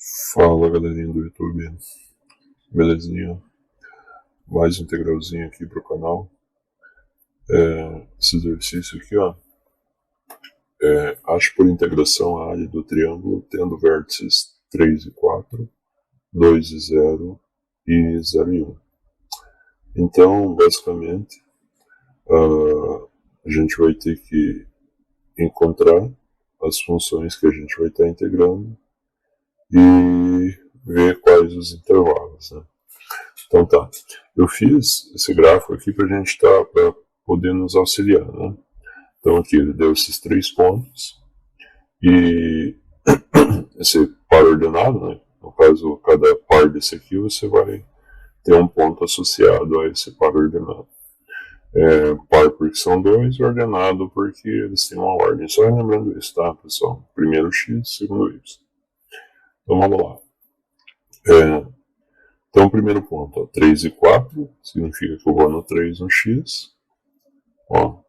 Fala galerinha do YouTube, belezinha? Mais um integralzinho aqui pro canal. Esse exercício aqui, ó, acho por integração a área do triângulo tendo vértices 3 e 4, 2 e 0 e 0 e 1. Então, basicamente, a gente vai ter que encontrar as funções que a gente vai estar integrando e ver quais os intervalos, né? Então tá, eu fiz esse gráfico aqui para a gente para poder nos auxiliar, né? Então aqui ele deu esses 3 pontos e esse par ordenado, né? No caso, cada par desse aqui você vai ter um ponto associado a esse par ordenado. Par porque são 2, ordenado porque eles têm uma ordem. Só lembrando isso, tá, pessoal? Primeiro x, segundo y. Então vamos lá. Então, primeiro ponto, ó, 3 e 4, significa que eu vou no 3 no x. Ó,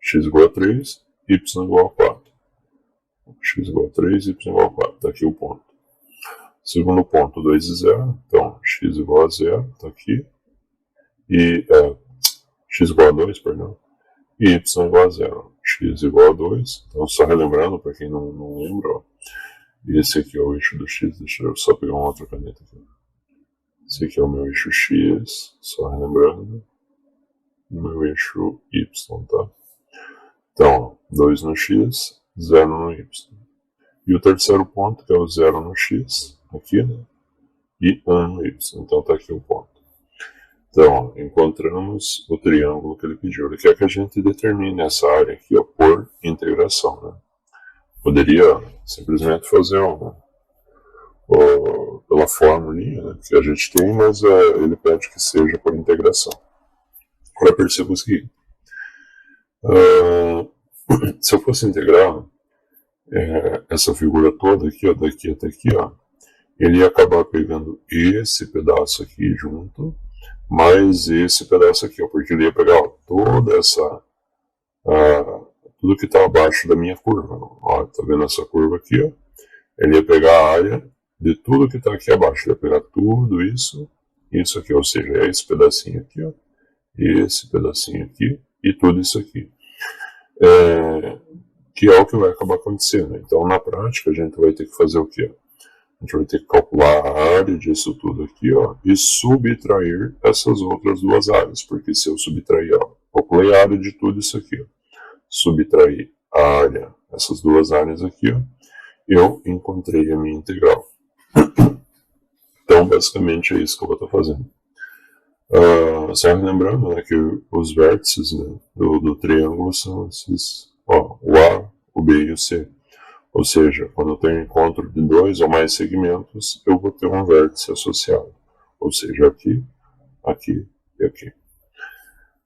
x igual a 3, y igual a 4. X igual a 3, y igual a 4. Está aqui o ponto. Segundo ponto, 2 e 0. Então, x igual a 0, está aqui. E x igual a 2, perdão. E y igual a 0. X igual a 2. Então, só relembrando, para quem não lembra, ó, esse aqui é o eixo do x. Deixa eu só pegar uma outra caneta aqui. Esse aqui é o meu eixo x, só relembrando. O meu eixo y, tá? Então, 2 no x, 0 no y. E o terceiro ponto, que é o 0 no x, aqui, né? E 1 no y. Então, tá aqui o ponto. Então, ó, encontramos o triângulo que ele pediu. Ele quer que a gente determine essa área aqui, ó, por integração, né? Poderia simplesmente fazer pela fórmulinha, né, que a gente tem, mas ele pede que seja por integração. Agora perceba o seguinte. Se eu fosse integrar essa figura toda aqui, ó, daqui até aqui, ó, ele ia acabar pegando esse pedaço aqui junto, mais esse pedaço aqui, ó, porque ele ia pegar, ó, toda essa tudo que está abaixo da minha curva. Ó, tá vendo essa curva aqui, ó? Ele ia pegar a área de tudo que está aqui abaixo. Ele ia pegar tudo isso aqui, ou seja, é esse pedacinho aqui, ó, esse pedacinho aqui e tudo isso aqui. Que é o que vai acabar acontecendo. Então, na prática, a gente vai ter que fazer o quê? A gente vai ter que calcular a área disso tudo aqui, ó, e subtrair essas outras duas áreas, porque se eu subtrair, ó, calculei a área de tudo isso aqui, ó, subtrair a área, essas duas áreas aqui, ó, eu encontrei a minha integral. Então, basicamente, é isso que eu vou estar fazendo. Sempre lembrando, né, que os vértices, né, do triângulo são esses, ó, o A, o B e o C. Ou seja, quando eu tenho encontro de 2 ou mais segmentos, eu vou ter um vértice associado. Ou seja, aqui, aqui e aqui.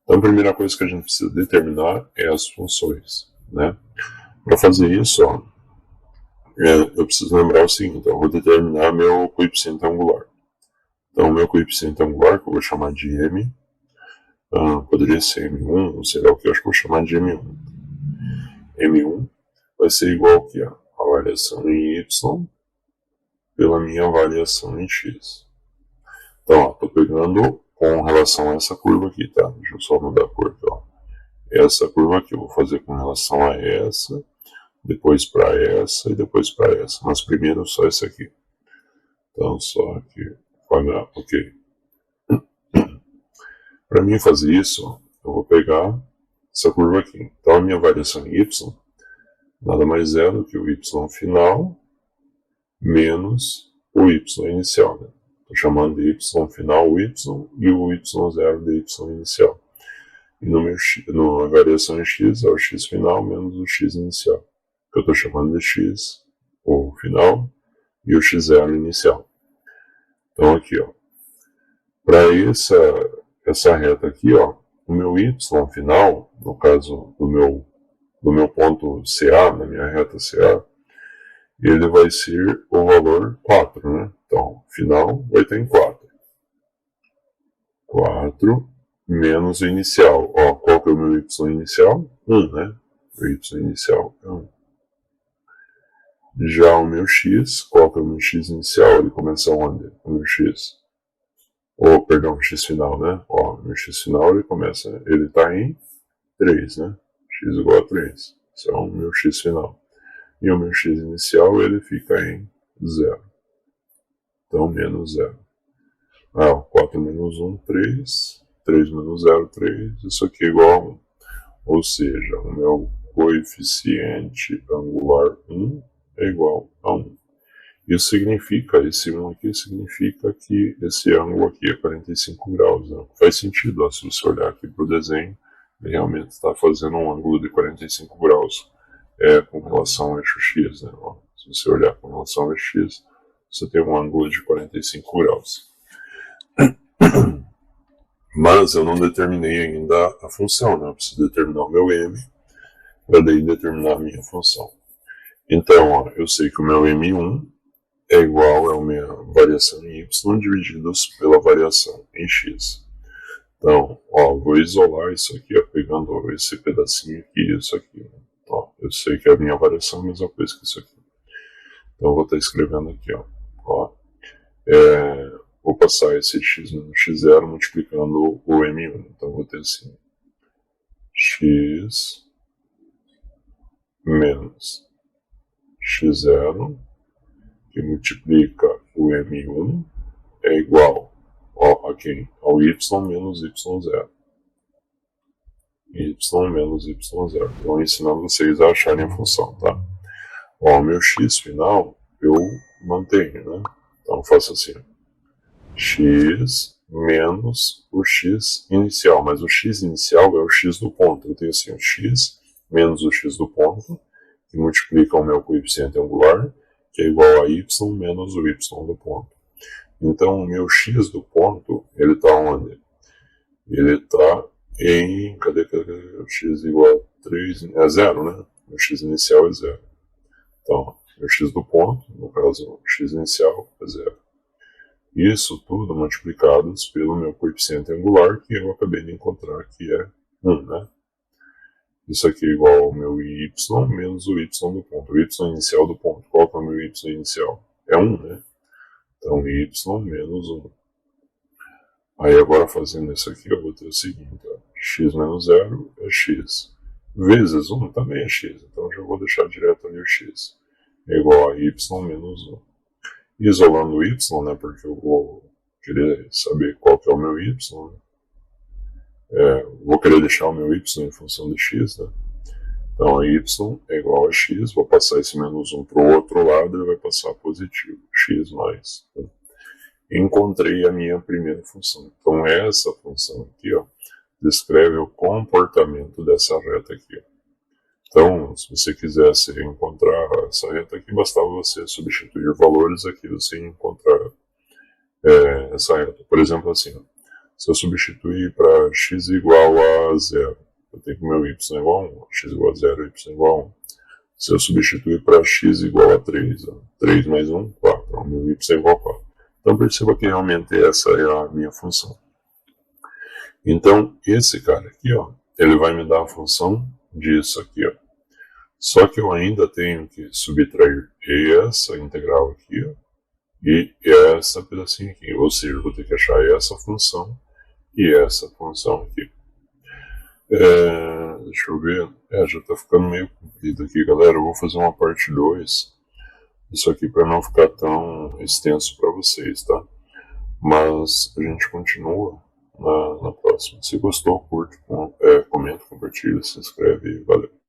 Então, a primeira coisa que a gente precisa determinar é as funções, né? Para fazer isso, ó, eu preciso lembrar o seguinte, eu vou determinar meu coeficiente angular. Então, o meu coeficiente angular, que eu vou chamar de M, poderia ser M1, ou sei lá o que, eu acho que eu vou chamar de M1. M1 vai ser igual aqui, ó, a variação em Y pela minha variação em X. Então, estou pegando com relação a essa curva aqui, tá? Deixa eu só mudar a cor aqui, ó. Essa curva aqui eu vou fazer com relação a essa, depois para essa e depois para essa. Mas primeiro só esse aqui. Então, só aqui. Ok. Para mim fazer isso, eu vou pegar essa curva aqui. Então, a minha variação em Y nada mais é do que o Y final menos o Y inicial. Né? Estou chamando de Y final o Y e o Y0 de Y inicial. E na variação em X é o X final menos o X inicial. Que eu estou chamando de X, o final, e o X0 inicial. Então aqui, ó. Para essa reta aqui, ó, o meu Y final, no caso do meu ponto CA, na minha reta CA, ele vai ser o valor 4, né? Então, final vai ter em 4. 4 menos o inicial. Ó, qual que é o meu Y inicial? 1, né? O Y inicial é 1. Já o meu x, qual que é o meu x inicial? Ele começa onde? O meu x. Ou, perdão, o x final, né? Ó, o meu x final ele está em 3, né? X igual a 3. Esse é o meu x final. E o meu x inicial, ele fica em 0. Então, menos 0. 4 menos 1, 3. 3 menos 0, 3. Isso aqui é igual a 1. Ou seja, o meu coeficiente angular 1 é igual a 1. Isso significa, esse 1 aqui significa que esse ângulo aqui é 45 graus. Né? Faz sentido, ó, se você olhar aqui para o desenho, ele realmente está fazendo um ângulo de 45 graus com relação ao eixo X. Né? Ó, se você olhar com relação ao eixo X, você tem um ângulo de 45 graus. Mas eu não determinei ainda a função, né? Eu preciso determinar o meu m para daí determinar a minha função. Então, ó, eu sei que o meu m1 é igual a minha variação em y divididos pela variação em x. Então, ó, vou isolar isso aqui, ó, pegando esse pedacinho aqui e isso aqui. Né? Ó, eu sei que a minha variação é a mesma coisa que isso aqui. Então, eu vou estar escrevendo aqui, ó vou passar esse x menos x0 multiplicando o m1. Então, vou ter assim, x menos x0, que multiplica o m1, é igual a quem? Ao y menos y0. Y menos y0. Então, ensinando vocês a acharem a função, tá? Ó, o meu x final, eu mantenho, né? Então, eu faço assim, x menos o x inicial, mas o x inicial é o x do ponto. Eu tenho assim, o x menos o x do ponto, que multiplica o meu coeficiente angular, que é igual a y menos o y do ponto. Então, o meu x do ponto, ele está onde? Ele está em, cadê? X igual a 3, é 0, né? O x inicial é 0. Então, o x do ponto, no caso, o x inicial é 0. Isso tudo multiplicados pelo meu coeficiente angular, que eu acabei de encontrar, que é 1, né? Isso aqui é igual ao meu y menos o y do ponto. O y inicial do ponto. Qual que é o meu y inicial? É 1, né? Então, y menos 1. Aí, agora fazendo isso aqui, eu vou ter o seguinte, ó, x menos 0 é x. Vezes 1 também é x. Então, eu já vou deixar direto ali o x. É igual a y menos 1. Isolando o y, né, porque eu vou querer saber qual que é o meu y, né? Vou querer deixar o meu y em função de x, né? Então, y é igual a x, vou passar esse menos 1 para o outro lado, ele vai passar positivo, x mais 1. Encontrei a minha primeira função. Então, essa função aqui, ó, descreve o comportamento dessa reta aqui. Ó. Então, se você quisesse encontrar essa reta aqui, bastava você substituir valores aqui, você ia encontrar essa reta. Por exemplo, assim, ó, se eu substituir para x igual a 0, eu tenho que o meu y igual a 1, x igual a 0, y igual a 1. Se eu substituir para x igual a 3, ó, 3 mais 1, 4, o meu y é igual a 4. Então, perceba que realmente essa é a minha função. Então, esse cara aqui, ó, ele vai me dar a função disso aqui, ó. Só que eu ainda tenho que subtrair essa integral aqui, ó, e essa pedacinho aqui. Ou seja, eu vou ter que achar essa função e essa função aqui. Deixa eu ver. Já está ficando meio comprido aqui, galera. Eu vou fazer uma parte 2. Isso aqui para não ficar tão extenso para vocês, tá? Mas a gente continua na próxima. Se gostou, curte, comenta, compartilha, se inscreve e valeu.